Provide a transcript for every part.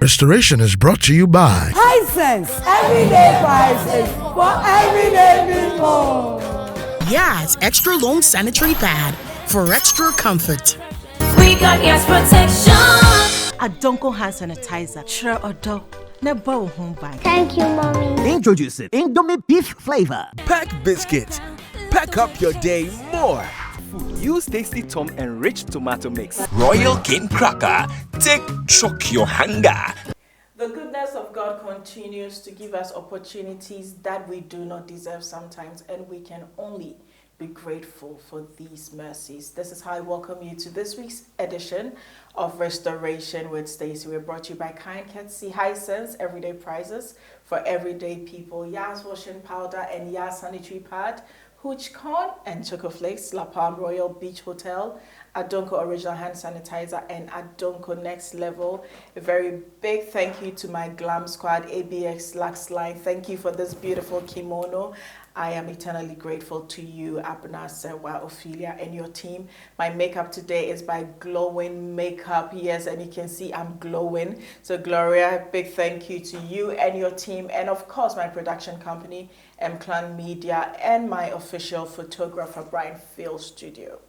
Restoration is brought to you by High Sense, everyday prices for everyday people. Yes, extra long sanitary pad for extra comfort. We got yes protection. Adonko hand sanitizer. Sure odo. Never home by. Thank you, mommy. Introducing Indomie beef flavor. Pack biscuits. Pack up your day more. Use Tasty Tom enriched tomato mix. Royal King Cracker. Take choke your hunger. The goodness of God continues to give us opportunities that we do not deserve sometimes, and we can only be grateful for these mercies. This is how I welcome you to this week's edition of Restoration with Stacey. We're brought to you by Kind Courtesy, High Sense, everyday prices for everyday people. Yas washing powder and Yas sanitary pad, Hooch Corn and Choco Flakes, La Palm Royal Beach Hotel, Adonko Original Hand Sanitizer, and Adonko Next Level. A very big thank you to my Glam Squad, ABX Lux Line. Thank you for this beautiful kimono. I am eternally grateful to you, Abna, Sewa, Ophelia, and your team. My makeup today is by Glowing Makeup. Yes, and you can see I'm glowing. So Gloria, big thank you to you and your team. And of course, my production company, M-Clan Media, and my official photographer, Brian Field Studio.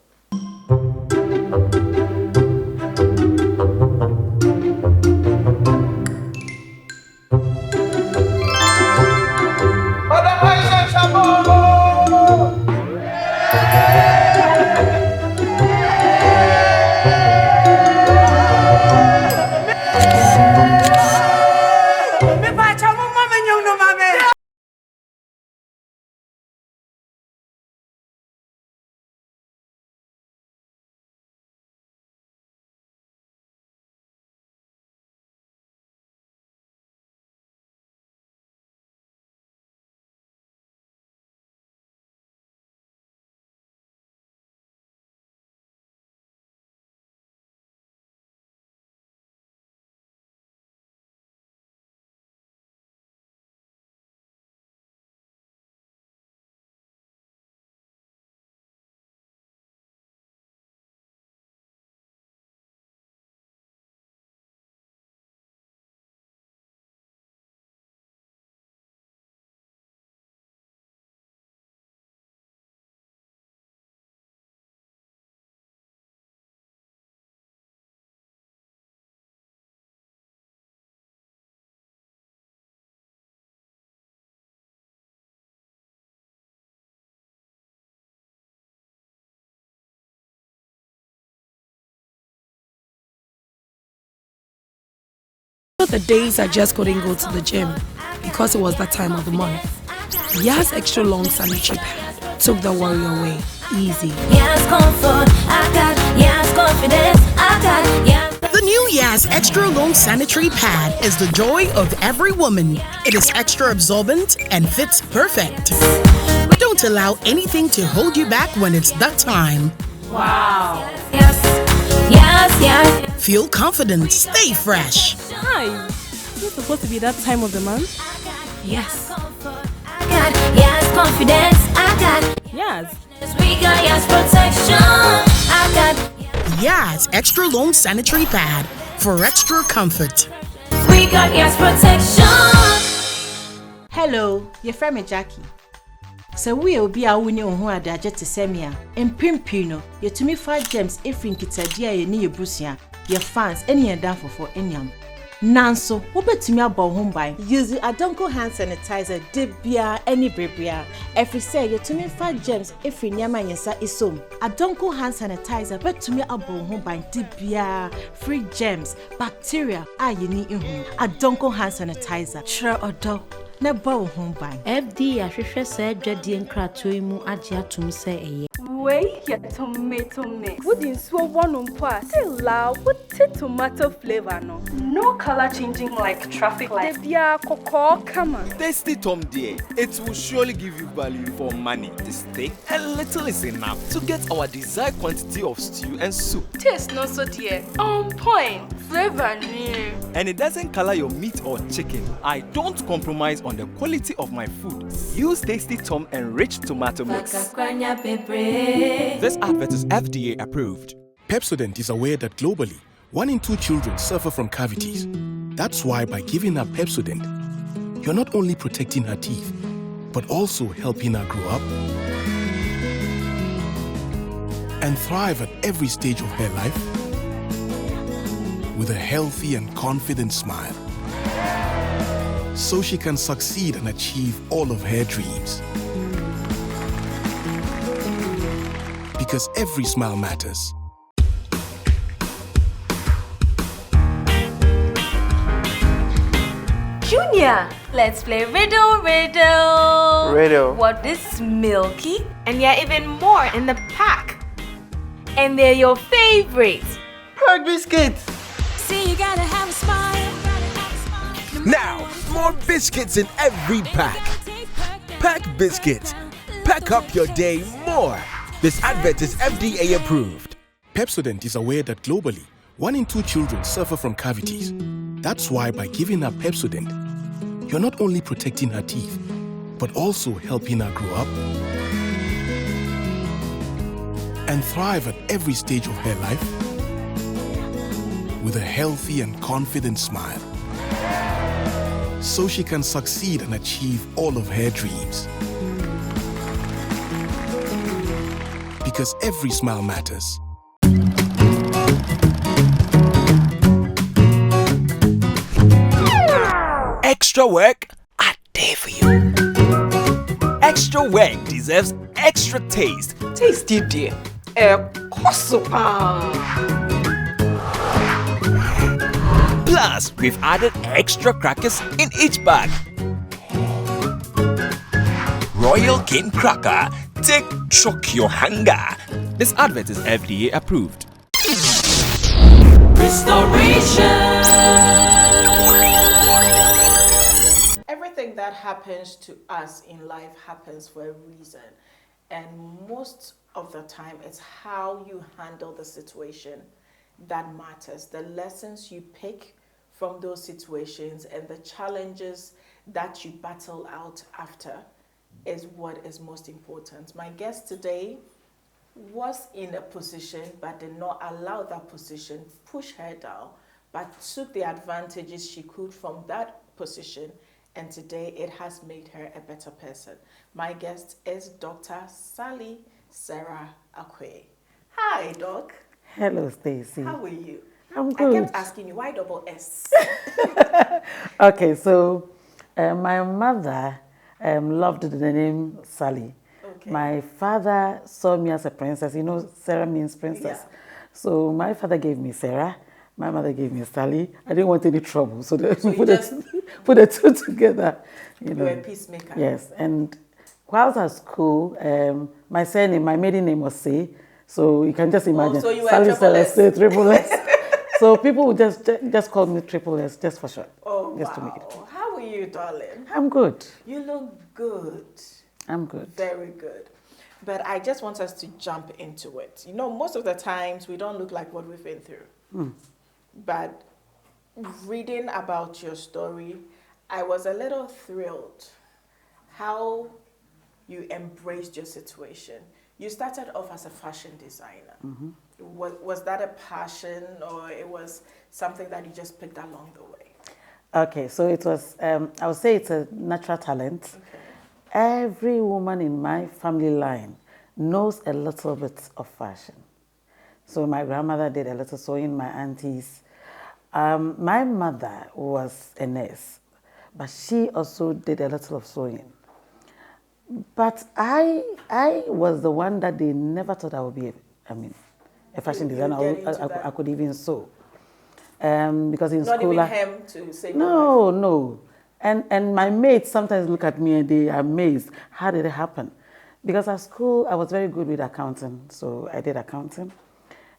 The days I just couldn't go to the gym because it was that time of the month. Yas extra long sanitary pad took the worry away. Easy. Yes comfort, I got yes confidence, I got yes. The new Yas extra long sanitary pad is the joy of every woman. It is extra absorbent and fits perfect. Don't allow anything to hold you back when it's that time. Wow. Yes, yes, yes. Feel confident, stay fresh. Hi. Is it supposed to be that time of the month? Yes. I got yes confidence, I got Yes. we got yes protection, I got Yas extra long sanitary pad for extra comfort. we got yes protection. Hello, your friend Jackie. So we will be a winning on who are there to semia and pimpino. You to me 5 gems if in Kitadia, you need your brucia, your fans, any and down for anyam. Nanso, who bet to me about home by using Adonko hand sanitizer, debia, any bribia. Every say you to me 5 gems if in Yama Yasa is so. Adonko hand sanitizer, bet to me about home by debia, free gems, bacteria, you need in home. Adonko hand sanitizer, sure or dog. Never home by FD ahwehwe said dwadi nkrato mu agye atum se eye. Wait, your tomato mix. Wouldn't so one on pass. Still loud, what tomato flavor no? No color changing like traffic lights. Come on. Tasty Tom dear. It will surely give you value for money. This steak, a little is enough to get our desired quantity of stew and soup. Taste not so dear. On point. Flavor new. And it doesn't color your meat or chicken. I don't compromise on the quality of my food. Use Tasty Tom enriched tomato mix. This advert is FDA approved. Pepsodent is aware that globally, 1 in 2 children suffer from cavities. That's why by giving her Pepsodent, you're not only protecting her teeth, but also helping her grow up and thrive at every stage of her life with a healthy and confident smile, so she can succeed and achieve all of her dreams. Because every smile matters. Junior, let's play riddle. Riddle. What is milky? And yeah, even more in the pack. And they're your favorites. Pack biscuits. See, you gotta have a smile. Now, more biscuits in every pack. Pack biscuits. Pack up your day more. This advert is FDA approved. Pepsodent is aware that globally, 1 in 2 children suffer from cavities. That's why by giving her Pepsodent, you're not only protecting her teeth, but also helping her grow up and thrive at every stage of her life with a healthy and confident smile, so she can succeed and achieve all of her dreams. Because every smile matters. Extra work, I dare for you. Extra work deserves extra taste. Tasty dear. Plus, we've added extra crackers in each bag. Royal King Cracker, take choke your hunger. This advert is FDA approved. Everything that happens to us in life happens for a reason. And most of the time, it's how you handle the situation that matters. The lessons you pick from those situations and the challenges that you battle out after is what is most important. My guest today was in a position but did not allow that position push her down, but took the advantages she could from that position, and today it has made her a better person. My guest is Dr. Sally Sarah Acquaye. Hi, Doc. Hello, Stacy. How are you? I'm good. I kept asking you, why double S? Okay, so my mother loved the name Sally. Okay. My father saw me as a princess. You know, Sarah means princess. Yeah. So my father gave me Sarah. My mother gave me Sally. I didn't want any trouble, so they put the two together. You know. You're a peacemaker. Yes, and whilst at school, my surname, my maiden name was C. So you can just imagine. So you were Sally triple S. Sarah, triple S. So people would just call me triple S, just for short. Oh, just wow. to make it. How are you, darling? I'm good. You look good. I'm good. Very good. But I just want us to jump into it. You know, most of the times we don't look like what we've been through. But reading about your story, I was a little thrilled how you embraced your situation. You started off as a fashion designer. Was that a passion, or it was something that you just picked along the way? Okay, so it was, I would say it's a natural talent. Okay. Every woman in my family line knows a little bit of fashion. So my grandmother did a little sewing, my aunties. My mother was a nurse, but she also did a little of sewing. But I was the one that they never thought I would be, a fashion designer. I could even sew. Because in Not school... Not even hem to save No. And my mates sometimes look at me and they are amazed. How did it happen? Because at school, I was very good with accounting. So I did accounting.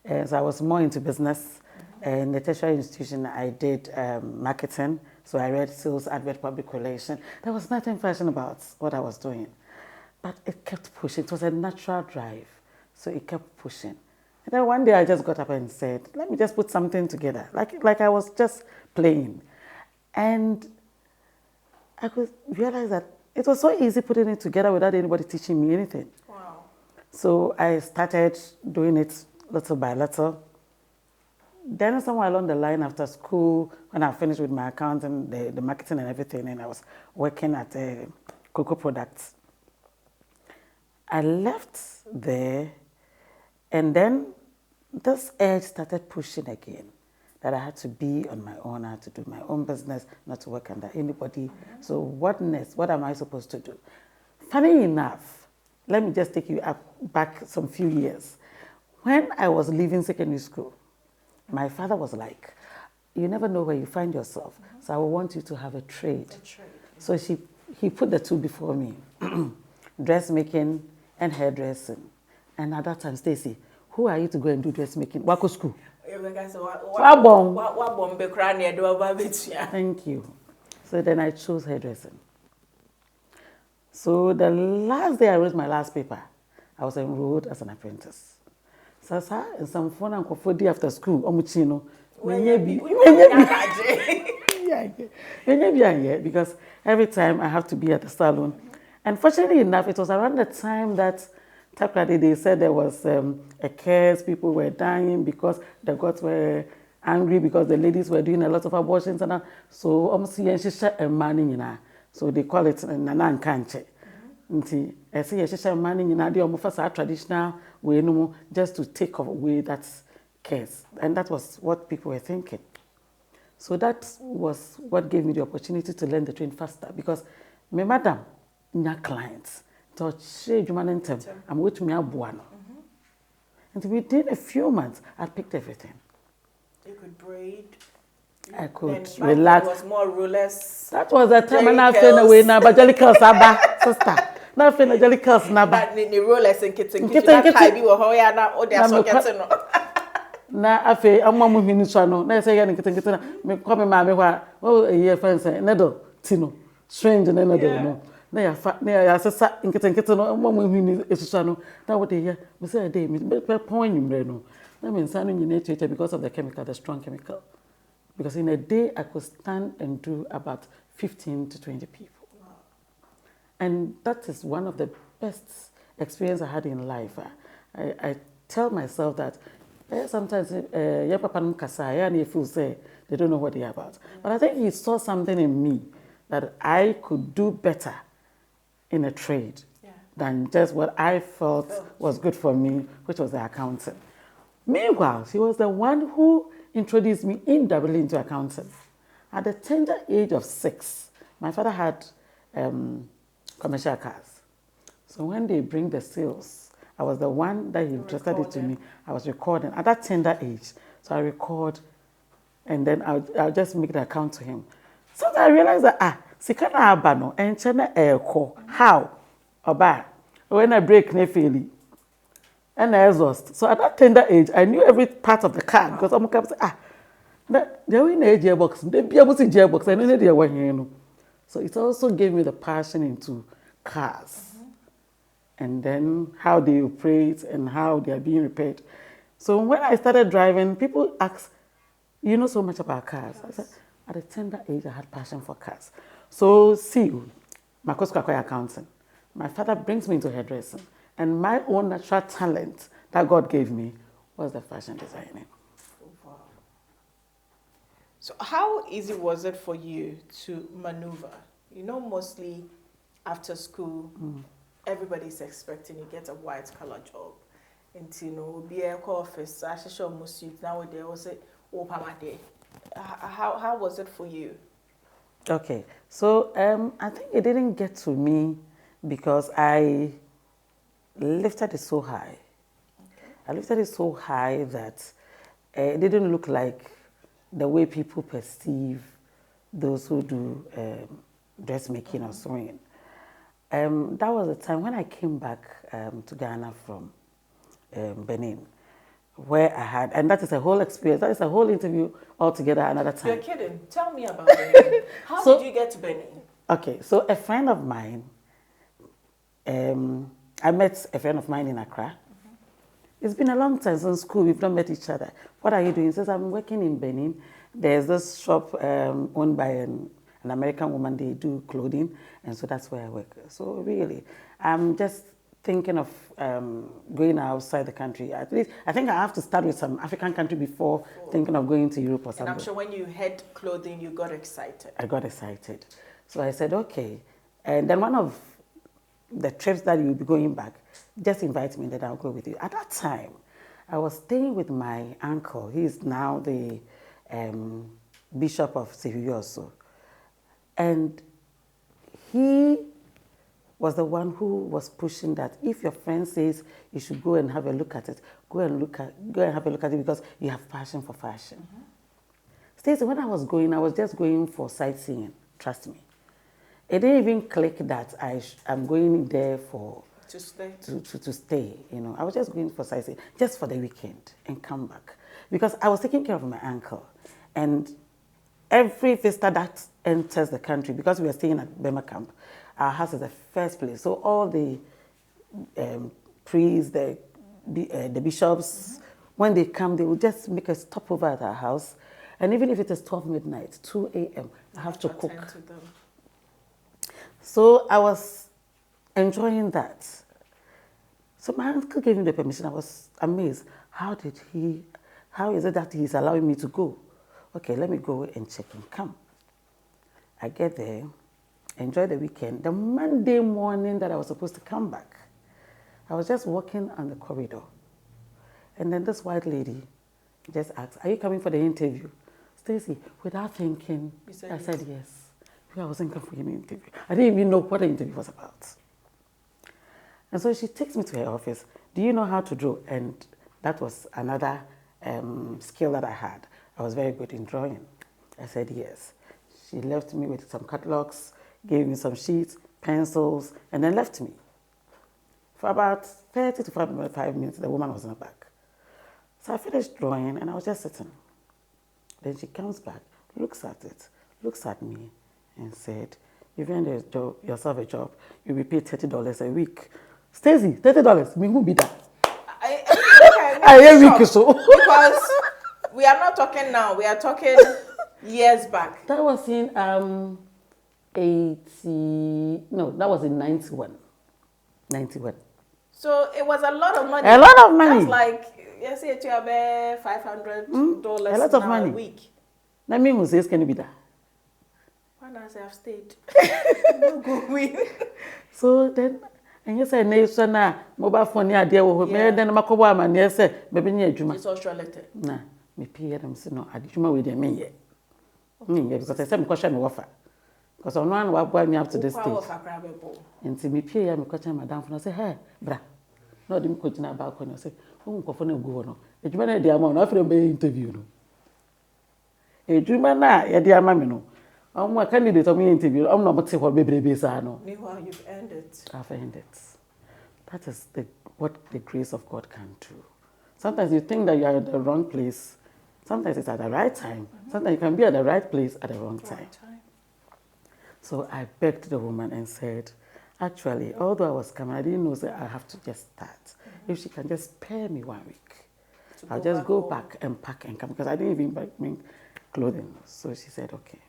So I was more into business. In the tertiary institution, I did marketing. So I read sales, advert, public relations. There was nothing fashion about what I was doing. But it kept pushing. It was a natural drive. So it kept pushing. And then one day I just got up and said, let me just put something together. Like I was just playing. And I could realize that it was so easy putting it together without anybody teaching me anything. Wow. So I started doing it little by little. Then somewhere along the line after school, when I finished with my accounting, the marketing and everything, and I was working at Cocoa Products. I left there, and then this urge started pushing again, that I had to be on my own, I had to do my own business, not to work under anybody. So what next? What am I supposed to do? Funny enough, let me just take you back some few years. When I was leaving secondary school, my father was like, you never know where you find yourself, so I want you to have a trade. So he put the two before me, dressmaking and hairdressing. And at that time, Stacy, who are you to go and do dressmaking? Wako school. Thank you. So then I chose hairdressing. So the last day I wrote my last paper, I was enrolled as an apprentice. Sasa, in some fun and day after school, because every time I have to be at the salon. And fortunately enough, it was around the time that they said there was a curse, people were dying because the gods were angry because the ladies were doing a lot of abortions and all. So almost a man, so they call it Nanan Kanche. I say a man in the traditional way no just to take away that curse. And that was what people were thinking. So that was what gave me the opportunity to learn the trade faster because my madam, my clients, I'm with me abuano. And within a few months, I picked everything. You could braid. I could relax. It was more rulers. That was the time when I fell away now, but jelly curls, sister. Now I feel jelly curls, now. But the rulers and kitchen, I be with Hoya now, or they're so getting. Now I feel I'm one minute, so no. Now I say, I'm getting me come, mammy, well, a year, friends, needle, Tino, strange and another. No. Now I sat in getting one minute, it's a no. Now what they hear, we say a day, Miss Point, you know. That means signing in nature because of the chemical, the strong chemical. Because in a day, I could stand and do about 15 to 20 people. Wow. And that is one of the best experiences I had in life. I tell myself that sometimes, they don't know what they're about. But I think he saw something in me that I could do better in a trade than just what I felt was good for me, which was the accounting. Meanwhile, he was the one who introduced me indirectly into accounting. At the tender age of 6, my father had commercial cars. So when they bring the sales, I was the one that he entrusted it to me. I was recording at that tender age. So I record, and then I'll just make the account to him. So I realized that, sikana abano, and chena eko, how? Oba, when I break nefeli. And I exhaust. So at that tender age, I knew every part of the car because I'm going to say, they're in a gearbox. They'll be able to gearbox. I know they're working, you know. So it also gave me the passion into cars. And then how they operate and how they are being repaired. So when I started driving, people asked, you know so much about cars. I said, at a tender age, I had passion for cars. So see, my Acquaye accounting. My father brings me into hairdressing. And my own natural talent that God gave me was the fashion designing. Wow. So how easy was it for you to maneuver? You know, mostly after school, everybody's expecting you get a white-collar job. And you know, be a office, I should show most youth nowadays was it day. How was it for you? Okay, so I think it didn't get to me because I lifted it so high. Okay. I lifted it so high that it didn't look like the way people perceive those who do dressmaking or sewing. That was the time when I came back to Ghana from Benin, where I had, and that is a whole experience, that is a whole interview altogether another time. You're kidding. Tell me about Benin. How did you get to Benin? Okay, so a friend of mine, I met a friend of mine in Accra. It's been a long time since school, we've not met each other. What are you doing? He says, I'm working in Benin. There's this shop owned by an American woman, they do clothing, and so that's where I work. So really, I'm just thinking of going outside the country. At least I think I have to start with some African country before thinking of going to Europe or something. And I'm sure when you had clothing, you got excited. I got excited. So I said, okay. And then one of the trips that you'll be going back, just invite me, then I'll go with you. At that time, I was staying with my uncle. He's now the Bishop of Sivioso. And he was the one who was pushing that if your friend says you should go and have a look at it, go and have a look at it because you have passion for fashion. Mm-hmm. Stacey, when I was just going for sightseeing, trust me. It didn't even click that I'm going there to stay, you know. I was just going for sightseeing, just for the weekend and come back. Because I was taking care of my uncle. And every visitor that enters the country, because we were staying at Bema Camp, our house is the first place. So all the priests, the bishops, when they come, they will just make a stopover at our house. And even if it is 12 midnight, 2 a.m., I have to cook. So I was enjoying that. So my uncle gave me the permission. I was amazed. How is it that he's allowing me to go? Okay, let me go and check and come. I get there, enjoy the weekend. The Monday morning that I was supposed to come back, I was just walking on the corridor. And then this white lady just asked, are you coming for the interview? Stacey, without thinking, I said yes. I wasn't coming for any interview. I didn't even know what the interview was about. And so she takes me to her office. Do you know how to draw? And that was another skill that I had. I was very good in drawing. I said yes. She left me with some catalogs, gave me some sheets, pencils, and then left me. For about 30 to 45 minutes, the woman was not back. So I finished drawing, and I was just sitting. Then she comes back, looks at it, looks at me, and said, you've earned yourself a job, you'll be paid $30 a week. Stacey, $30, me who be that? I am weak, so. Because we are not talking now, we are talking years back. That was in 91. 91. So it was a lot of money. A lot of money. That's like, you say to have $500 a lot of money. A week. That means who says can it be that? When I say I've stayed. So then, and you say, "Nation mobile phone ya dear wo me then makobo amane ye say baby nya adwuma." It's all related. Na me pay them say no adwuma we dey me ye. Because I say me question me wafa. Because on one wa boy me up to this stage. Nti me pay ya me question madam for say, "Hey, bra. No dem ko gina ba ko no say, "Won ko fo na gu no. Adwuma na dey ama no afre be interview no." Adwuma na ye dey ama me no. I'm a candidate of my interview. I'm not saying what baby is. Meanwhile, you've earned it. I've earned it. That is what the grace of God can do. Sometimes you think that you are at the wrong place. Sometimes it's at the right time. Mm-hmm. Sometimes you can be at the right place at the wrong time. So I begged the woman and said, actually, although I was coming, I didn't know that I have to just start. Mm-hmm. If she can just spare me 1 week, I'll just go back and pack and come because I didn't even bring clothing. So she said, okay.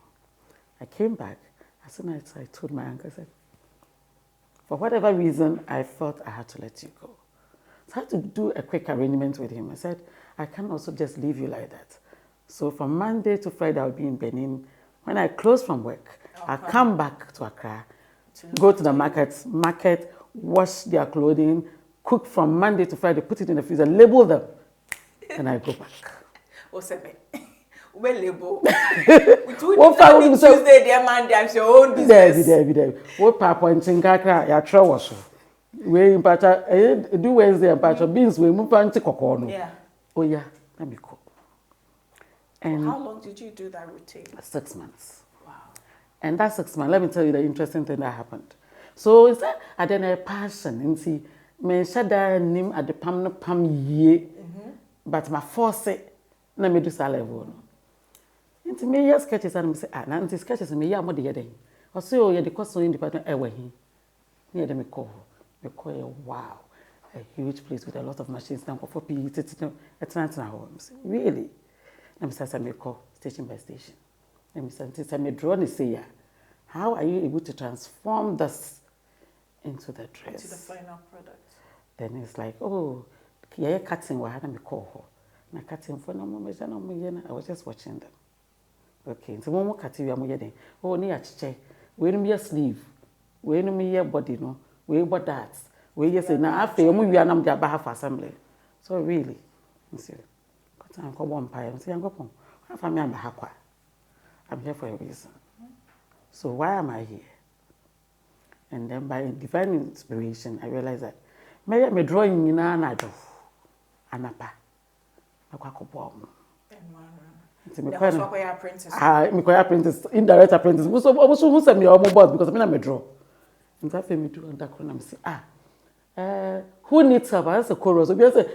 I came back. As soon as I told my uncle, I said, for whatever reason, I felt I had to let you go. So I had to do a quick arrangement with him. I said, I can't also just leave you like that. So from Monday to Friday, I'll be in Benin. When I close from work, I'll come back to Accra, go to the market, wash their clothing, cook from Monday to Friday, put it in the freezer, label them, and I go back. Well, label. Tuesday, dear Monday, I'm your own business. There. What papa and Chinkaka, ya trawaso. We in Pacha, do Wednesday and Pacha beans, we move on to Cocono. Yeah. Oh, yeah, let me cook. And how long did you do that routine? 6 months. Wow. And that 6 months, let me tell you the interesting thing that happened. So, it's that I didn't have passion, and see, me shada nim at the pam ye, but my force, let me do salary. Into me, yes, sketches and say, ah, Nancy sketches and me, ya more the other. Or so, you're the costume department, ever he. Near the Miko, wow, a huge place with a lot of machines now for PE, at homes. Really? I'm saying, Miko, station by station. I'm saying, me draw the say, how are you able to transform this into the dress. Into the final product. Then it's like, oh, yeah, cutting. Why hadn't we call her? Na cutting for no moment. I was just watching them. Okay, so one more cutting. We are moving. Oh, near chiche. We no me sleeve. We no me body no. We what that. We just say now after we are not there for assembly. So really, you see, got time for one pie. See, I'm going. I'm here for a reason. So why am I here? And then by divine inspiration, I realized that me drawing in an ado, anapa, aquacobom. The Acquaye apprentice. Acquaye apprentice, indirect apprentice. Who sent me all my boss because I'm a draw. And that me do and that and say, who needs help? I say chorus. So say,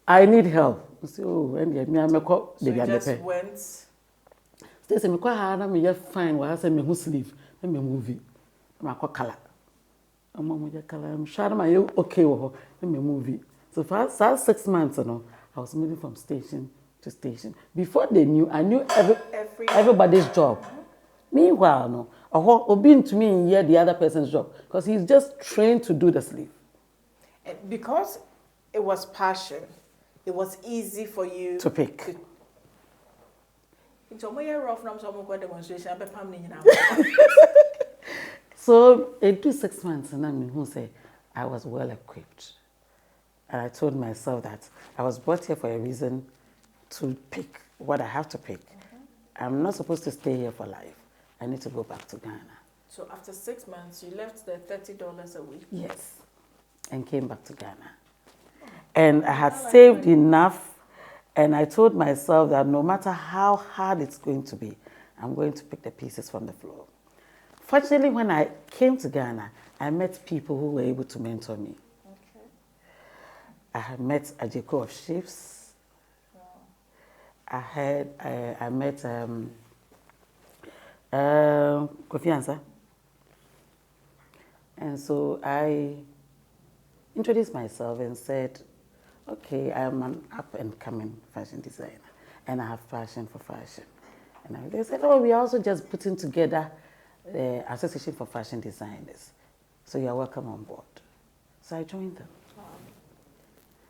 I need help. I say, oh, and me I'm a cop. So you just went. They say me quite hard. Me just fine. Why I say me who sleeve? Me movie. Me quite color. I'm sure I'm okay with her. Me movie. So for 6 months, I was moving from station to station. Before they knew, I knew everybody's job. Meanwhile, no, or being to me in here the other person's job because he's just trained to do the sleeve. Because it was passion, it was easy for you to pick. So it took 6 months, and then who said I was well equipped, and I told myself that I was brought here for a reason to pick what I have to pick. I'm not supposed to stay here for life. I need to go back to Ghana. So after 6 months, you left the $30 a week? Yes, and came back to Ghana. And I had saved enough, and I told myself that no matter how hard it's going to be, I'm going to pick the pieces from the floor. Fortunately, when I came to Ghana, I met people who were able to mentor me. Okay. I had met Ajeko of Shapes. Wow. I met Kofi Ansah. And so I introduced myself and said, okay, I'm an up-and-coming fashion designer, and I have passion for fashion. And they said, oh, we are also just putting together the Association for Fashion Designers. So you're welcome on board. So I joined them.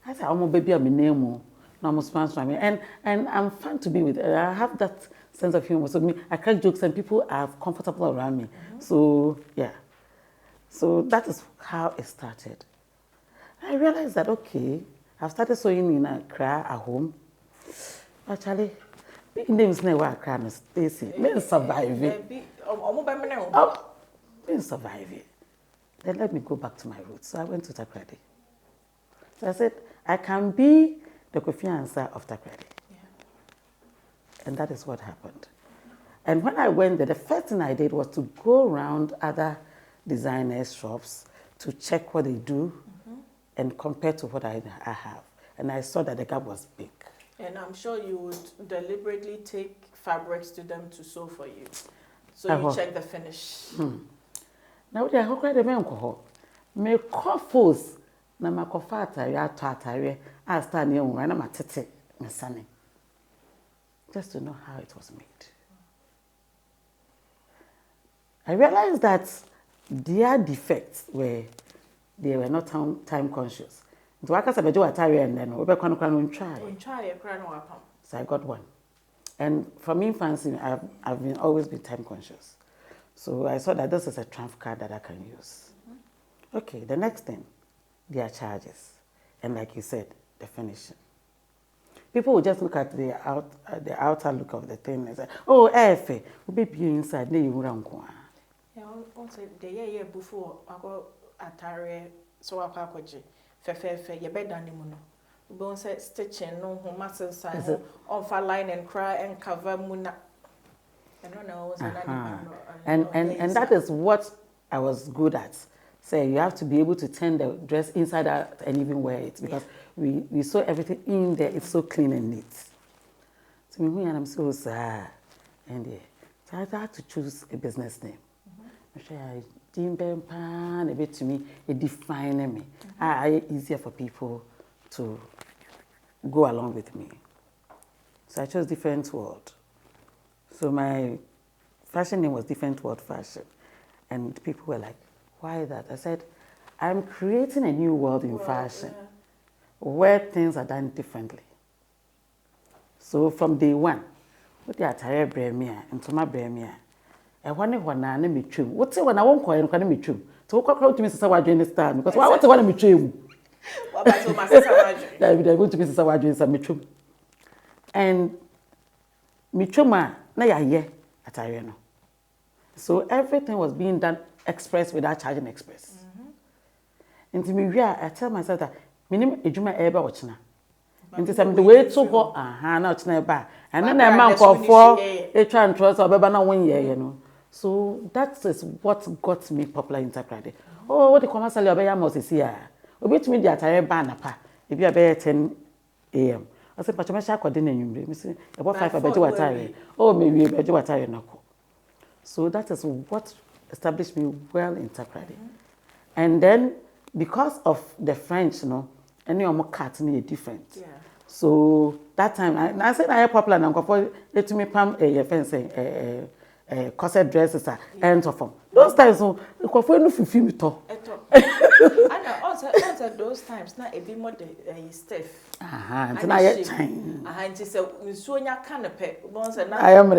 I said, I'm a baby, I'm a name, I'm sponsor me. And I'm fun to be with. I have that sense of humor. So I crack jokes and people are comfortable around me. So, yeah. So that is how it started. I realized that, okay, I've started sewing in Accra at home. Actually, big names never Accra and Stacy. Men survive it. Men survive it. Then let me go back to my roots. So I went to Takrady. So I said, I can be the Kofi Ansah of Takrady. Yeah. And that is what happened. And when I went there, the first thing I did was to go around other designers' shops to check what they do and compare to what I have. And I saw that the gap was big. And I'm sure you would deliberately take fabrics to them to sew for you. So you check the finish. Now, I hope I remember me coffers. Na makofa atare ato atare a stand near one na matete me sane. Just to know how it was made. I realized that their defects were they were not time conscious. So I can't say atare and then we try. So I got one. And from infancy, I've always been time conscious. So I saw that this is a trump card that I can use. Okay, the next thing, their charges. And like you said, the finishing. People will just look at the outer look of the thing and say, oh, Efe, we'll be inside, then you will yeah, also, the year before, I got atare, so I got Fefe, you better than him. Bone said stitching, no massive size, on for line and cry and cover muna. I don't know. And that is what I was good at. Say you have to be able to turn the dress inside out and even wear it because we saw everything in there. It's so clean and neat. So me and I'm so sad. And so I had to choose a business name. A bit to me, it defined me. Easier for people to go along with me. So I chose Different World. So my fashion name was Different World Fashion. And people were like, why that? I said, I'm creating a new world in fashion where things are done differently. So from day one, what the attire bremia into my bremia, and when I me trim. What's it when I won't call and me trim? So what to Mrs. Sawadjin this time? Because I want to me trim. What about my sister? I'm going to Mrs. Sawadjin some me trim. And me trim, na ya attire no. So everything was being done express without charging express. Into me, I tell myself that minimum ejuma eba watchna. Into some the way to go, now it's never. And then a man called for a try and trust or beba 1 year, you know. So that is what got me popular in Takrade. Oh, what the commercial obey must see here. Obey me the attire banner pa. If you are 10 a.m. I said, but you must have dinner. You see, about 5 about your attire. Oh, maybe about your attire. So that is what established me well in Takrade. And then, because of the French, you know, any of my cats need different. Yeah. So that time, I said I am popular now. For it to me, Pam, a fencing, corset dresses, and of them. Those times, so the for no fulfill it all. And also those times, now a bit more stiff. And I had time. And she said, "Sonia canopy once and I am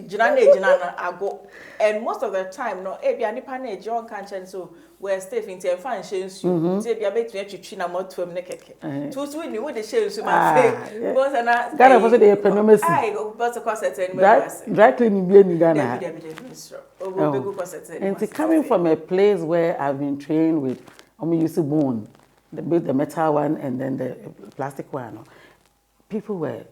Jana, I go." And most of the time, no, if you are nipping John Canchen, so we're stiff in the functions. You say, "Be a bit to China more to make too sweet, you would the shades to my face." Once and I got a economy. I go bus across at any directly in Ghana. And coming from a place where I've been trained with, use bone, the metal one and then the plastic one. People were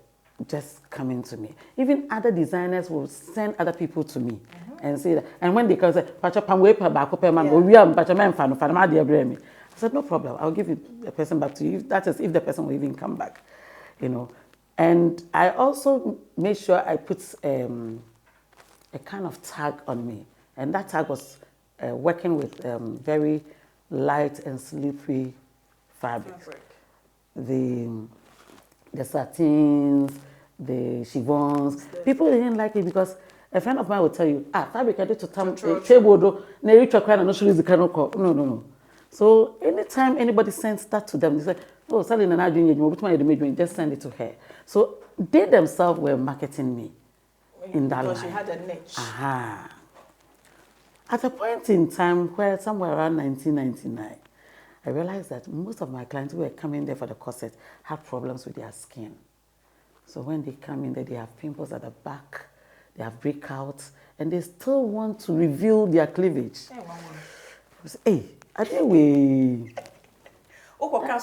just coming to me. Even other designers will send other people to me and say that. And when they come say, "Pacha pamwe pa ba kope man, we am pacha man fanu fanu ma dey breme." I said, "No problem. I'll give the person back to you. That is if the person will even come back, you know." And I also made sure I put a kind of tag on me, and that tag was working with very light and slippery fabric. The satins, the chiffons. People didn't like it because a friend of mine would tell you, fabric I did to table, no. So anytime anybody sends that to them, they say, "Oh, Sally and I doing it, just send it to her." So they themselves were marketing me in that line. Because you had a niche. At a point in time where somewhere around 1999, I realized that most of my clients who were coming there for the corset had problems with their skin. So when they come in there, they have pimples at the back, they have breakouts, and they still want to reveal their cleavage. Hey, I think we. And I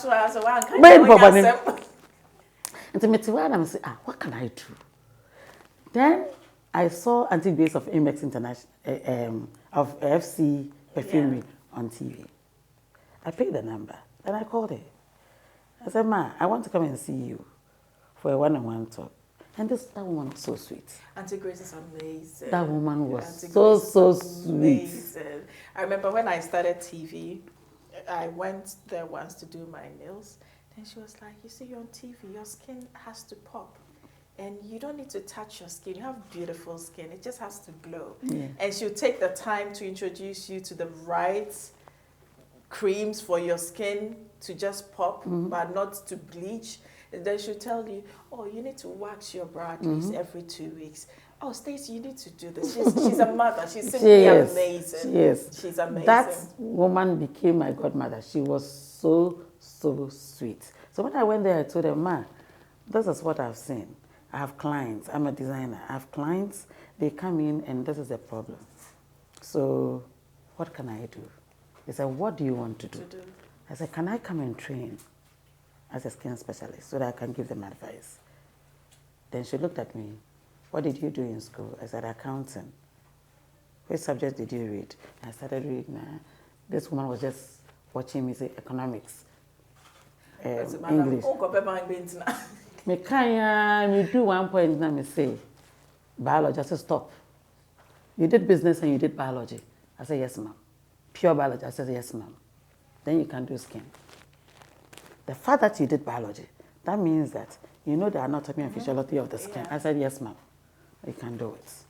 say, what can I do? Then I I saw anti-base of Amex International, of FC Perfumery on TV. I picked the number and I called her. I said, "Ma, I want to come and see you for a one-on-one talk." And that woman was so sweet. Auntie Grace is amazing. That woman was so sweet. I remember when I started TV, I went there once to do my nails. Then she was like, "You see, you're on TV, your skin has to pop. And you don't need to touch your skin. You have beautiful skin. It just has to glow." Yeah. And she'll take the time to introduce you to the right creams for your skin to just pop, but not to bleach. And then she'll tell you, "Oh, you need to wax your brow at least every 2 weeks. Oh, Stacey, you need to do this." She's a mother. She's simply amazing. Yes. She's amazing. That woman became my godmother. She was so sweet. So when I went there, I told her, "Ma, this is what I've seen. I have clients. I'm a designer. I have clients. They come in and this is the problem. So what can I do?" They said, "What do you want to do?" I said, "Can I come and train as a skin specialist so that I can give them advice?" Then she looked at me. "What did you do in school?" I said, "Accounting." "Which subject did you read?" I started reading. This woman was just watching me say economics, English. Me do 1 point now, me say, "Biology." I said, "Stop. You did business and you did biology." I said, "Yes, ma'am." "Pure biology." I said, "Yes, ma'am." "Then you can do skin." "The fact that you did biology, that means that you know the anatomy and physiology of the skin." I said, "Yes, ma'am. You can do it."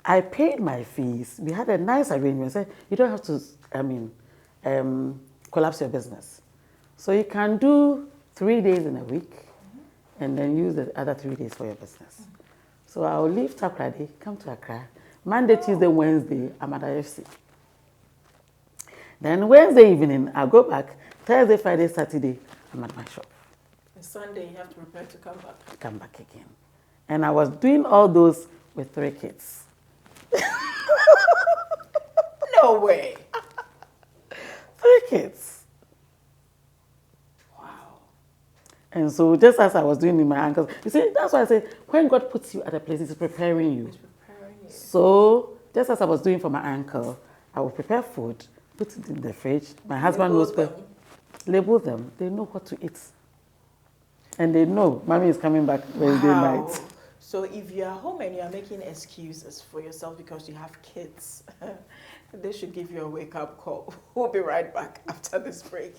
I paid my fees. We had a nice arrangement. I said, you don't have to, collapse your business. So you can do 3 days in a week and then use the other 3 days for your business. So I'll leave Takoradi, come to Accra. Monday, Tuesday, Wednesday, I'm at IFC. Then Wednesday evening, I'll go back. Thursday, Friday, Saturday, I'm at my shop. And Sunday, you have to prepare to come back. Come back again. And I was doing all those with 3 kids. No way. 3 kids. Wow. And so just as I was doing in my uncle's, you see, that's why I say, when God puts you at a place, He's preparing you. So just as I was doing for my uncle, I would prepare food, put it in the fridge. My husband knows where. Label them. They know what to eat. And they know Mommy is coming back Wednesday night. So if you are home and you are making excuses for yourself because you have kids, they should give you a wake-up call. We'll be right back after this break.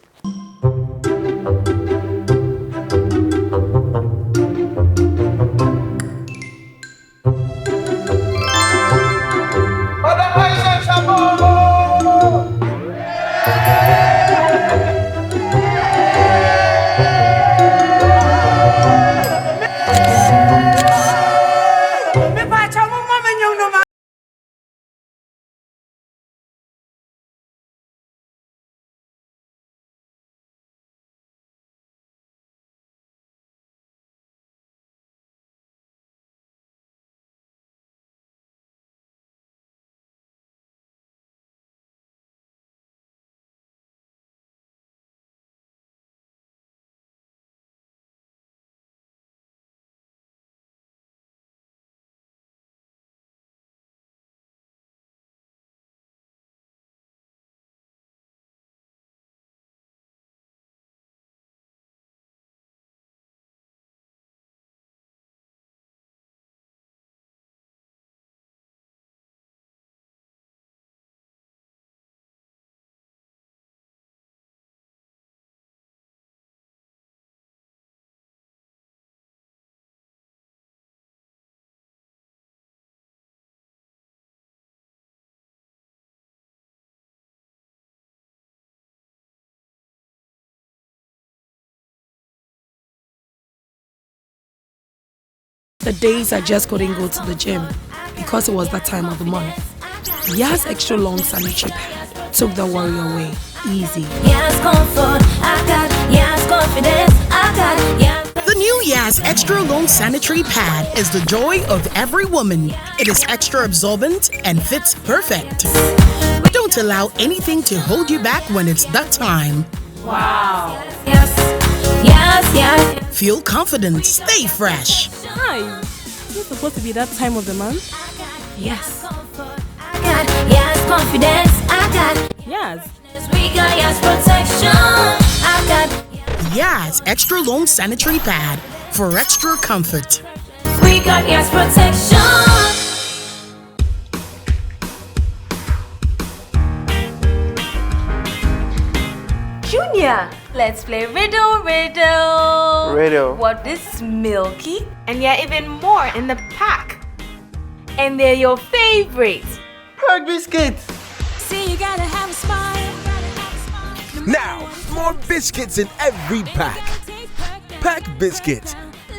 The days I just couldn't go to the gym because it was that time of the month. Yas extra long sanitary pad took the worry away. Easy. Yas comfort, I got Yas confidence, I got Yas. The new Yas Extra Long Sanitary Pad is the joy of every woman. It is extra absorbent and fits perfect. Don't allow anything to hold you back when it's that time. Wow. Yes, yes, yes. Feel confident, stay fresh. Hi. Is it supposed to be that time of the month? Yes. I got Yas confidence, I got Yes. We got Yas protection, I got Yas Extra Long Sanitary Pad for extra comfort. We got Yas protection. Junior, let's play riddle. Riddle. What is milky? And yeah, even more in the pack. And they're your favorites. Pack biscuits. See, you gotta have a smile. Now, more biscuits in every pack. Pack Biscuits.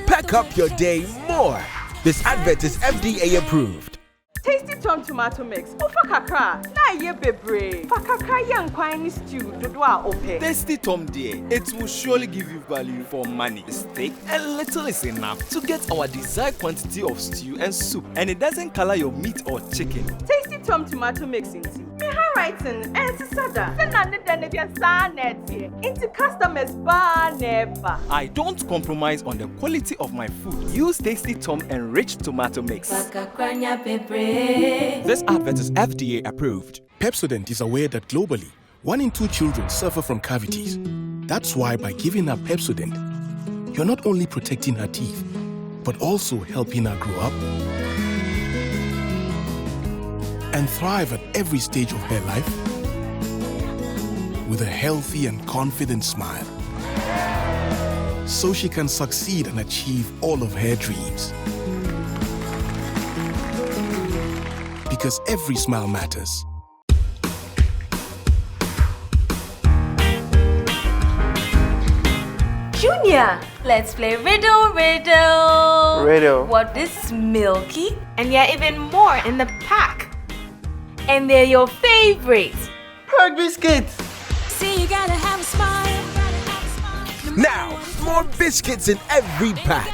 Pack up your day more. This advert is FDA approved. Tasty Tom tomato mix. Ofa kakra. Na ye bebre. Fa kakra yan kwani stew dodo a ope. Tasty Tom dear, it will surely give you value for money. Steak and little is enough to get our desired quantity of stew and soup, and it doesn't color your meat or chicken. Tasty Tom tomato mix inti. Me handwriting and sisada. Sena ne dene dia sa neti. Into customers bar neba. I don't compromise on the quality of my food. Use Tasty Tom enriched tomato mix. This advert is FDA approved. Pepsodent is aware that globally, 1 in 2 children suffer from cavities. That's why by giving her Pepsodent, you're not only protecting her teeth, but also helping her grow up and thrive at every stage of her life with a healthy and confident smile, so she can succeed and achieve all of her dreams. because every smile matters. Junior, let's play riddle. Riddle. What is milky? And there are even more in the pack. And they're your favorites. Pack biscuits. See, you gotta have a smile. Now, more biscuits in every pack.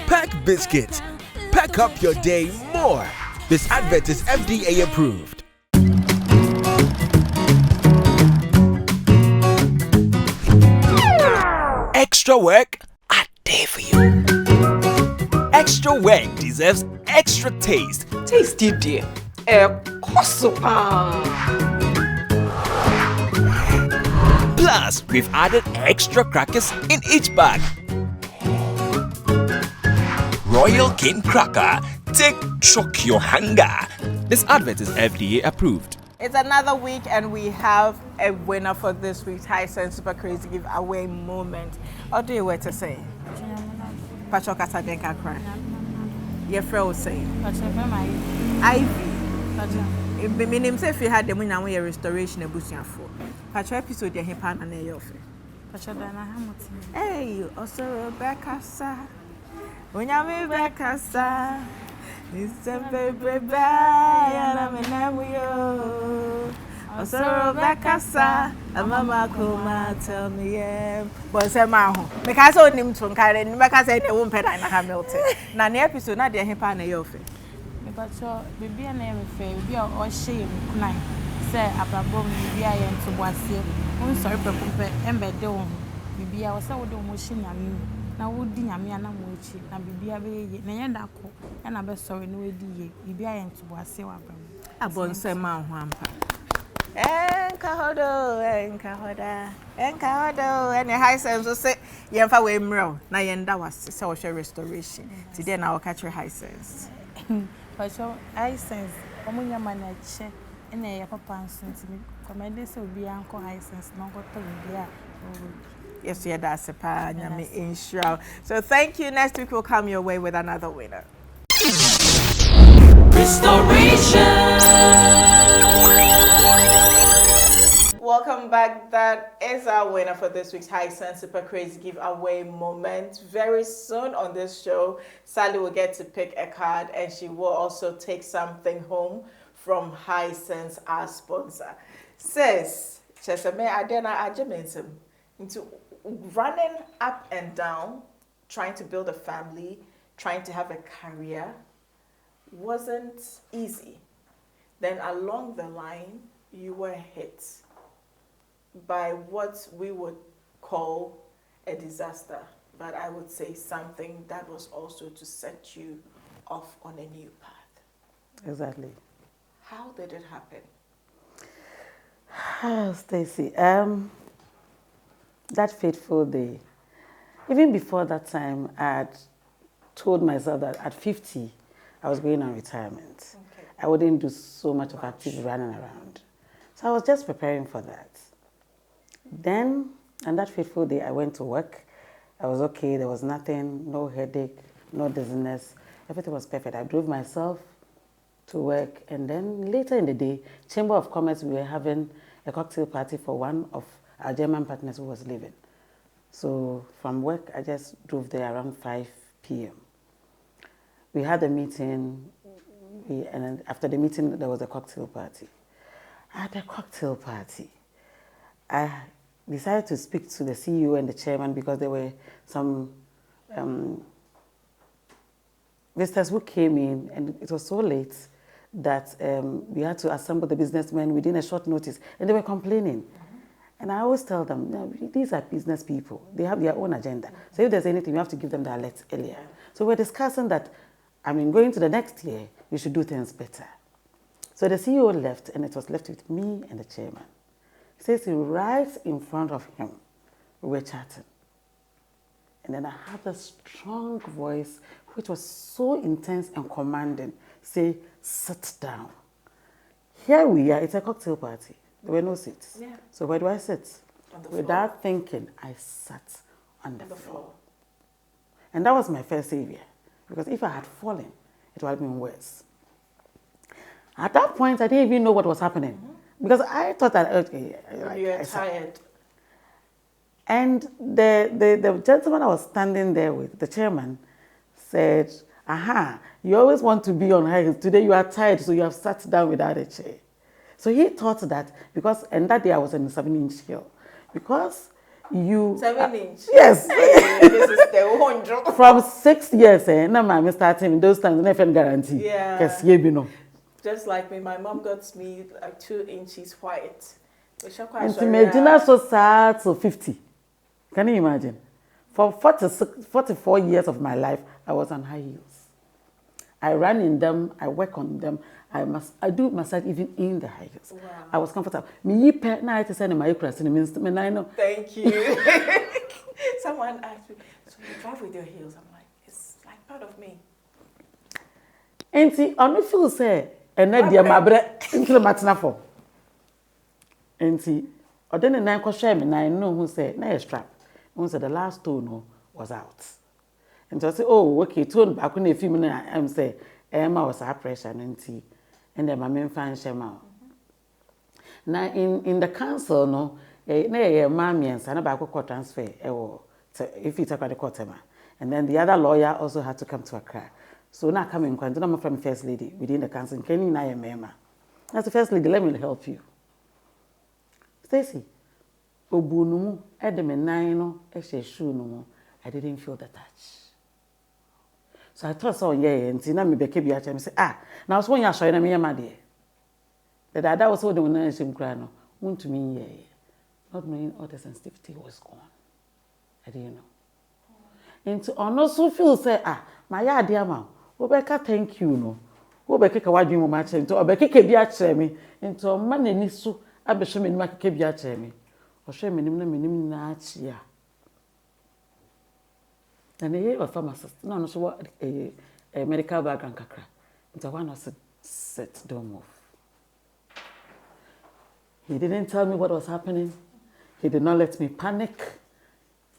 Pack Biscuits. Pack up your day more. This advert is FDA approved. Extra work, I dare for you. Extra work deserves extra taste. Tasty dear. Plus, we've added extra crackers in each bag. Royal King Cracker, take shock your hunger. This advert is FDA approved. It's another week and we have a winner for this week's High Sense Super Crazy Giveaway moment. What do you want to say? Pacho Kasadenka cry. Your friend will say. Ivy. Meaning say if you had the money now your restoration ebusian for. Pacho episode your pan and your offer. Pacho Dana Hamilton. Hey, also Rebecca sa. When you Rebecca sa. It's a baby bye, and I'm in Amuyo. Also, Rebecca, sir, and Mamma Kuma tell me, yeah. But say, Maho, because I him to carry, because I won't pay in Hamilton. Now, the episode, not the hip and a yofe. But so, baby, and everything, be all shame, night. Say, Ababom, be I am to was here. I'm sorry, Papa, and bed down. Baby, I was so motion, I mean. Na wodi nyame ana mochi na bibia be na yenda ko na be sorry no edi ye bibia ye ntubo ase wa bam Abonse ma ho ampa enka hoda and High Sense so say yemfa we mrel na yenda wase say wo hwe restoration ti dey na wo catch High Sense but so High Sense omunya mana che na ye papa nso ntimi komede se obi anko High Sense no go to bibia. Yes, yeah, that's a pan. So thank you. Next week we'll come your way with another winner. Restoration. Welcome back. That is our winner for this week's High Sense Super Crazy Giveaway moment. Very soon on this show, Sally will get to pick a card and she will also take something home from High Sense, our sponsor. Says, Chesame Adena Ajamentum into running up and down, trying to build a family, trying to have a career, wasn't easy. Then along the line, you were hit by what we would call a disaster, but I would say something that was also to set you off on a new path. Exactly. How did it happen? Stacy, that fateful day, even before that time, I had told myself that at 50, I was going on retirement. Okay. I wouldn't do so much of active running around. So I was just preparing for that. Then, on that fateful day, I went to work. I was okay. There was nothing, no headache, no dizziness. Everything was perfect. I drove myself to work. And then later in the day, Chamber of Commerce, we were having a cocktail party for one of our German partners who was leaving. So from work, I just drove there around 5 p.m. We had a meeting, and then after the meeting, there was a cocktail party. At the cocktail party, I decided to speak to the CEO and the chairman because there were some visitors who came in, and it was so late that we had to assemble the businessmen within a short notice, and they were complaining. And I always tell them, no, these are business people. They have their own agenda. So if there's anything, you have to give them the alert earlier. So we're discussing that, going to the next year, we should do things better. So the CEO left, and it was left with me and the chairman. He says right in front of him, we were chatting. And then I heard a strong voice, which was so intense and commanding, say, sit down. Here we are, it's a cocktail party. There were no seats. Yeah. So where do I sit? Without thinking, I sat on the floor. And that was my first savior. Because if I had fallen, it would have been worse. At that point, I didn't even know what was happening. Because I thought that, okay. You were tired. And the gentleman I was standing there with, the chairman, said, aha, you always want to be on high heels. Today you are tired, so you have sat down without a chair. So he thought that, because, and that day I was in a 7-inch heel. Because you... 7 inch? Yes. This is the 100. From 6 years, no, I'm starting in those times, never guarantee. Yeah. Just like me, my mom got me like 2 inches white. And to imagine so sad, so 50. Can you imagine? For 44 years of my life, I was on high heels. I ran in them, I work on them. I do massage even in the high heels. Wow. I was comfortable. Thank you. Someone asked me, so you drive with your heels? I'm like, it's like part of me. And see, I don't feel say, and then dear my bread into the matinafo. And see, or then a nine share me, and I know who said, no strap. Who said the last tone was out. And so I say, oh, okay, tone back when a few minutes, I'm say, Emma was our pressure and tea. And then my main fan shame out. Now in the council, no, mammy and son about court transfer, if you talk about the court, and then the other lawyer also had to come to Accra. So now coming, I'm from first lady within the council. Can you know Mema? That's the first lady, let me help you. Stacy, Obunumu, Edem and Nino, shoe no, I didn't feel the touch. So I thought so, yeah, and see, now me became be and say, now I was when you're showing me, my dear. The dada was holding when I shame crying, won't to me, yeah, not knowing all the sensitivity was gone. I didn't know. And to also feel say, my dear man, Rebecca, thank you, no. Rebecca, why do you match into a Rebecca be at me into a man in his so I be showing my cabbie at me, or shame him not ya. And a year of pharmacist, no, so what a medical background cacra. It's a one of set, don't move. He didn't tell me what was happening. He did not let me panic.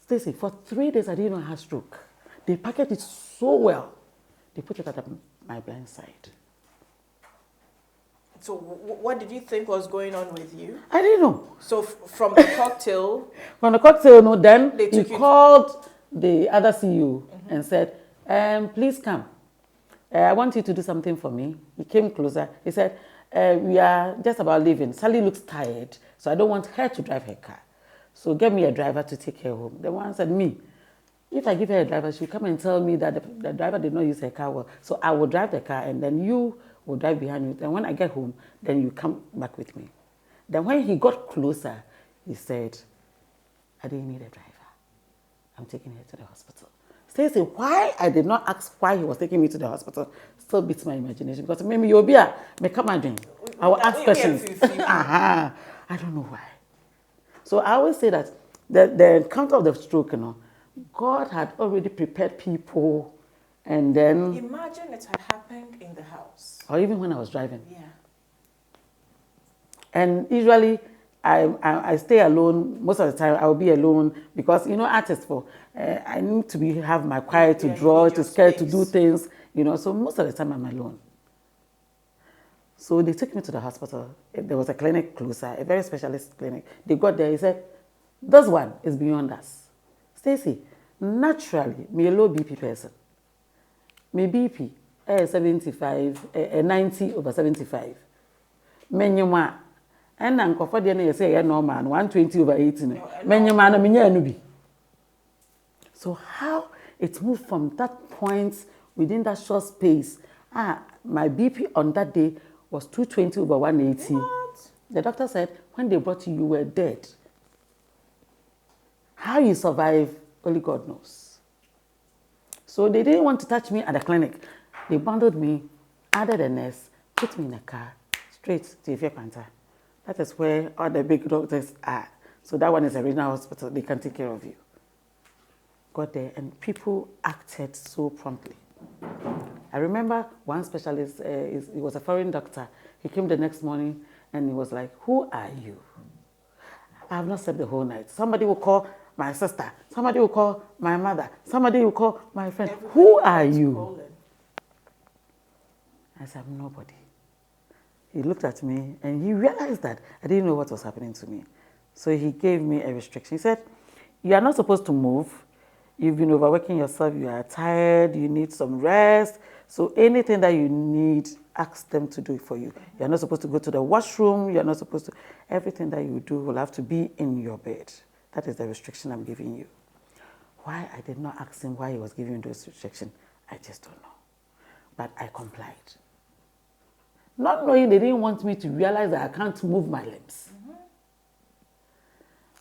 Stacy, for 3 days I didn't know I had stroke. They packaged it so well. They put it at my blind side. So what did you think was going on with you? I didn't know. So from the cocktail? From the cocktail, no, then he called the other CEO and said, please come. I want you to do something for me. He came closer. He said, we are just about leaving. Sally looks tired, so I don't want her to drive her car. So get me a driver to take her home. The one said, me. If I give her a driver, she'll come and tell me that the driver did not use her car well. So I will drive the car and then you will drive behind me. Then when I get home, then you come back with me. Then when he got closer, he said, I didn't need a driver. I'm taking her to the hospital. Stacy, why I did not ask why he was taking me to the hospital still beats my imagination. Because maybe you'll be come and drink. I will ask questions. I don't know why. So I always say that the encounter of the stroke, God had already prepared people, and then... Imagine it had happened in the house. Or even when I was driving. Yeah. And usually, I stay alone. Most of the time, I will be alone because, artists, I need to have my quiet to draw, to scare, to do things, so most of the time I'm alone. So they took me to the hospital. There was a clinic closer, a very specialist clinic. They got there, he said, this one is beyond us. Stacy, naturally, me a low BP person. My BP, 75, 90/75. Menyuma, and uncle for the you say, normal, 120/80. Menyuma, no, so how it moved from that point within that short space, my BP on that day was 220/180. What? The doctor said, when they brought you, you were dead. How you survive, only God knows. So they didn't want to touch me at the clinic. They bundled me, added a nurse, put me in a car, straight to Acquaye Panther. That is where all the big doctors are. So that one is a regional hospital. They can take care of you. Got there, and people acted so promptly. I remember one specialist, he was a foreign doctor. He came the next morning, and he was like, who are you? I have not slept the whole night. Somebody will call my sister. Somebody will call my mother. Somebody will call my friend. Who are you? I said, I'm nobody. he looked at me and he realized that I didn't know what was happening to me. So he gave me a restriction. He said, you are not supposed to move. You've been overworking yourself. You are tired. You need some rest. So anything that you need, ask them to do it for you. You're not supposed to go to the washroom. You're not supposed to. Everything that you do will have to be in your bed. That is the restriction I'm giving you. Why I did not ask him why he was giving those restrictions, I just don't know. But I complied. Not knowing they didn't want me to realize that I can't move my limbs.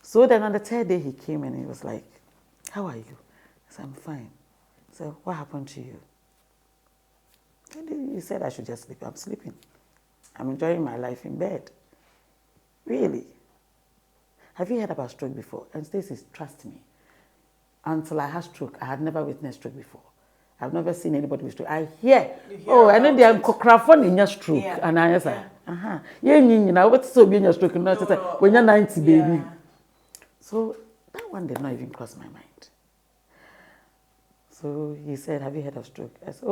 So then on the third day he came and he was like, how are you? I said, I'm fine. He said, what happened to you? And he said I should just sleep. I'm sleeping. I'm enjoying my life in bed. Really? Have you heard about stroke before? And Stacey, trust me, until I had stroke, I had never witnessed stroke before. I've never seen anybody with stroke. I hear and then they are crackling in your stroke. Yeah. And I say, yeah, what's so being your stroke? When you're 90, baby. So that one did not even cross my mind. So he said, have you heard of stroke? I said,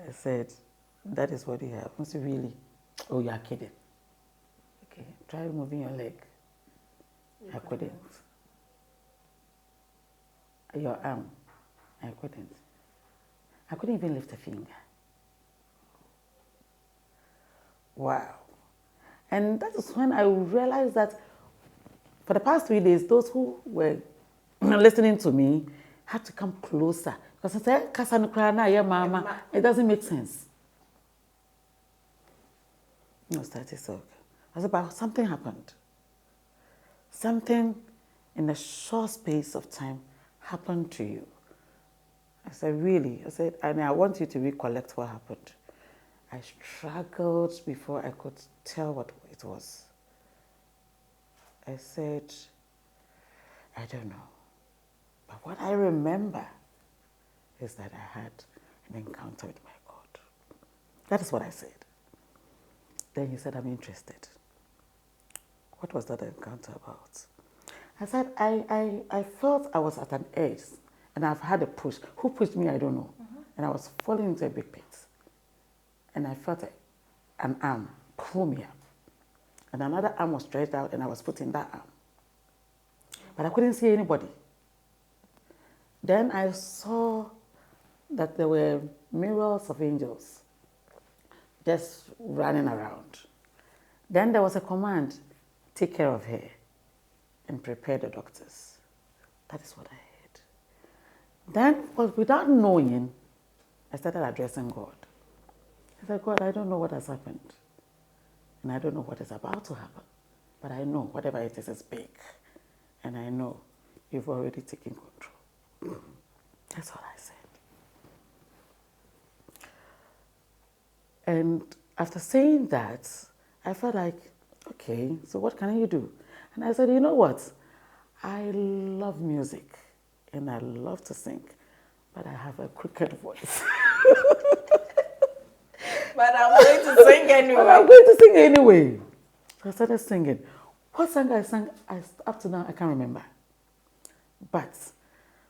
I said, that is what you have. I said, really? Oh, you're kidding. Okay, try moving your leg. I couldn't. Your arm. I couldn't. I couldn't even lift a finger. Wow. And that is when I realized that for the past 3 days, those who were listening to me had to come closer. Because I said, Mama, it doesn't make sense. No, status okay. I said, but something happened. Something in a short space of time happened to you. I said, really? I said, and I want you to recollect what happened. I struggled before I could tell what it was. I said, I don't know. But what I remember is that I had an encounter with my God. That is what I said. Then he said, I'm interested. What was that encounter about? I said, I felt I was at an edge and I've had a push. Who pushed me? I don't know. And I was falling into a big pit. And I felt an arm pull me up. And another arm was stretched out and I was put in that arm. But I couldn't see anybody. Then I saw that there were myriads of angels just running around. Then there was a command, take care of her and prepare the doctors. That is what I heard. Then, without knowing, I started addressing God. I said, God, I don't know what has happened. And I don't know what is about to happen. But I know whatever it is big. And I know you've already taken control. That's all I said. And after saying that, I felt like, okay, so what can you do? And I said, you know what? I love music and I love to sing, but I have a crooked voice. But I'm going to sing anyway. But I'm going to sing anyway. So I started singing. What song I sang, up to now, I can't remember. But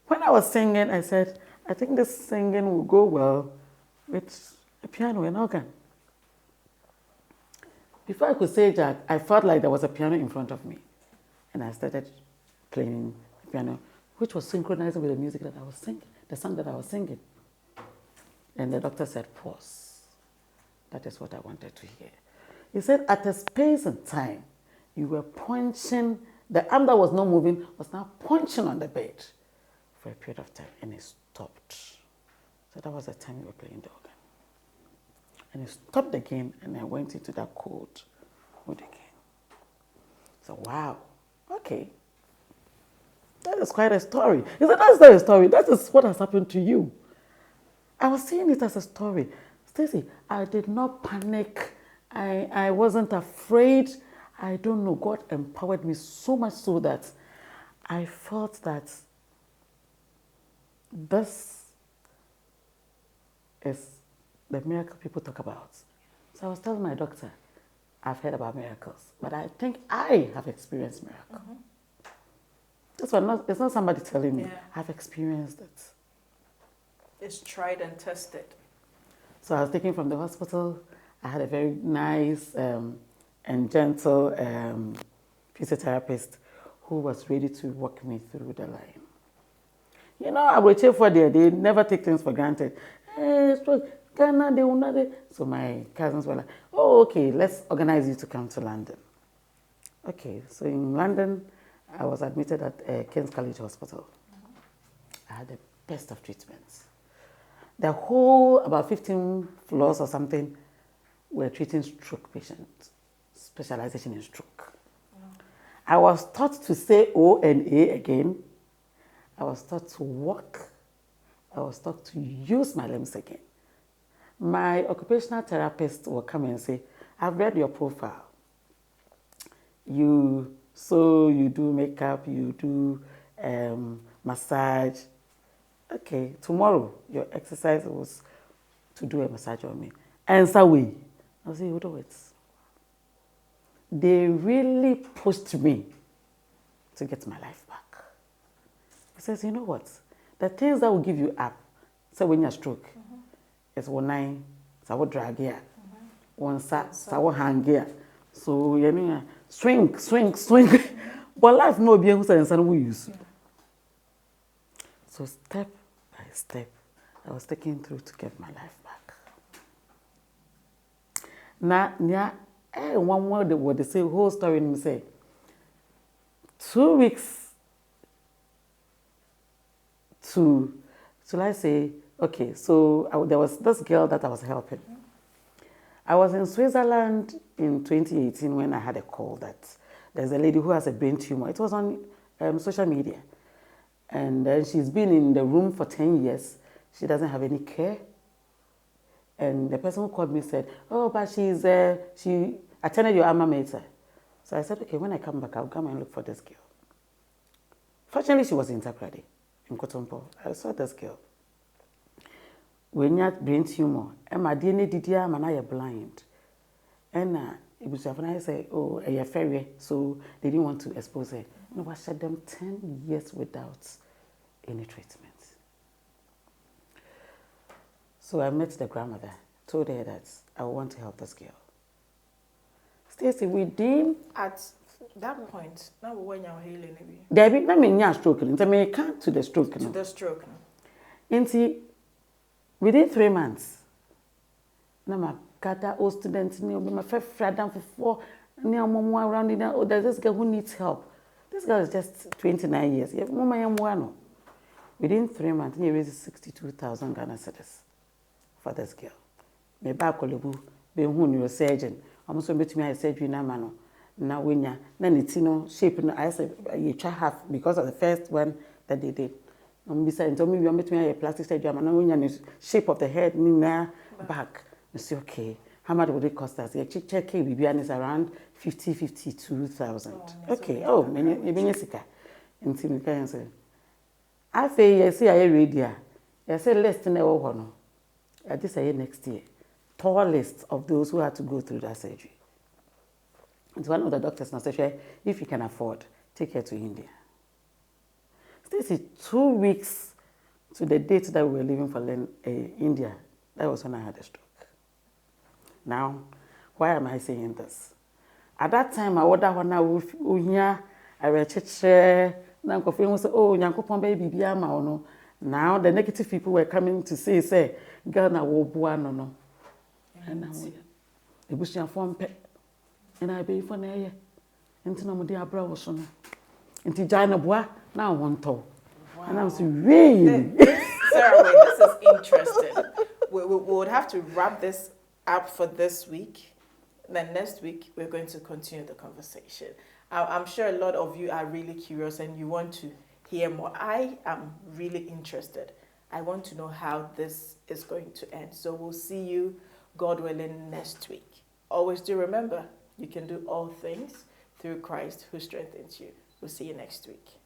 when I was singing, I said, I think this singing will go well with a piano and organ. Before I could say that, I felt like there was a piano in front of me. And I started playing the piano, which was synchronizing with the music that I was singing, the song that I was singing. And the doctor said, pause. That is what I wanted to hear. He said, at a space and time, you were punching, the arm that was not moving was now punching on the bed for a period of time, and it stopped. So that was the time you were playing the organ. And it stopped again, and I went into that cold mood again. So, wow, okay. That is quite a story. He said, that's not a story. That is what has happened to you. I was seeing it as a story. Stacey, I did not panic. I wasn't afraid. I don't know. God empowered me so much so that I felt that this is the miracle people talk about. So I was telling my doctor, I've heard about miracles, but I think I have experienced miracles. That's what it's not somebody telling me. I've experienced it. It's tried and tested. So I was taken from the hospital. I had a very nice and gentle physiotherapist who was ready to walk me through the line. You know, I will cheer for there. They never take things for granted. Hey, Ghana, they will not. So my cousins were like, oh, okay, let's organize you to come to London. Okay, so in London, I was admitted at King's College Hospital. I had the best of treatments. The whole, about 15 floors or something, were treating stroke patients, specialization in stroke. I was taught to say O and A again. I was taught to walk. I was taught to use my limbs again. My occupational therapist will come and say, I've read your profile. You do makeup, you do massage. Okay, tomorrow your exercise was to do a massage on me. And so I'll say, you do it. They really pushed me to get my life back. He says, you know what? The things that will give you up, so when you stroke, it's one eye, so I drag here, one sat, so I hang here. So you know, swing. But life no be able to we use. So step by step, I was taken through to get my life back. Now, one word what they say, whole story in me say, 2 weeks to I say, okay, so there was this girl that I was helping. I was in Switzerland in 2018 when I had a call that there's a lady who has a brain tumor. It was on social media. And then she's been in the room for 10 years. She doesn't have any care. And the person who called me said, oh, but she attended your alma mater. So I said, okay, when I come back, I'll come and look for this girl. Fortunately, she was in Takrady, in Kotompo. I saw this girl. When you have brain tumor, and my DNA DDR, man, I blind. And it was I say, oh, you're ferry, so they didn't want to expose her. No, I shut them 10 years without any treatment. So I met the grandmother, told her that I want to help this girl. Stacey, within at that point, now when you're healing, there be not many stroke. I mean, can't to the stroke. To the stroke. Into within 3 months, now my gather all students, my first friend for 4, near mom around it. Oh, there's this girl who needs help. This girl is just 29 years. Within 3 months, he raised 62,000 Ghana cedis for this girl. My back will be a neurosurgeon. I'm also between my surgery now. Now, when you're not shape, I said, you try half because of the first one that they did. Besides, told me you're between a plastic surgery. I'm not the shape of the head, back. I say, okay, how much would it cost us? Check BBN is around 52,000. Okay, oh, maybe Jessica. And see, I say, I say, yes, I read here. I say, less than a one. At this year next year, tallest of those who had to go through that surgery. It's one of the doctors now said, if you can afford, take her to India. Stacey, 2 weeks to the date that we were leaving for India, that was when I had a stroke. Now, why am I saying this? At that time, I ordered one now, I read now baby, now the negative people were coming to say, Ghana will no. And now, the bush form pet, and I pay for an until I'm dear brother. Until Jana Bois, now one toe. And I'm saying, really? Sarah, this is interesting. We would have to wrap this up for this week. Then next week, we're going to continue the conversation. I'm sure a lot of you are really curious and you want to hear more. I am really interested. I want to know how this is going to end. So we'll see you, God willing, next week. Always do remember, you can do all things through Christ who strengthens you. We'll see you next week.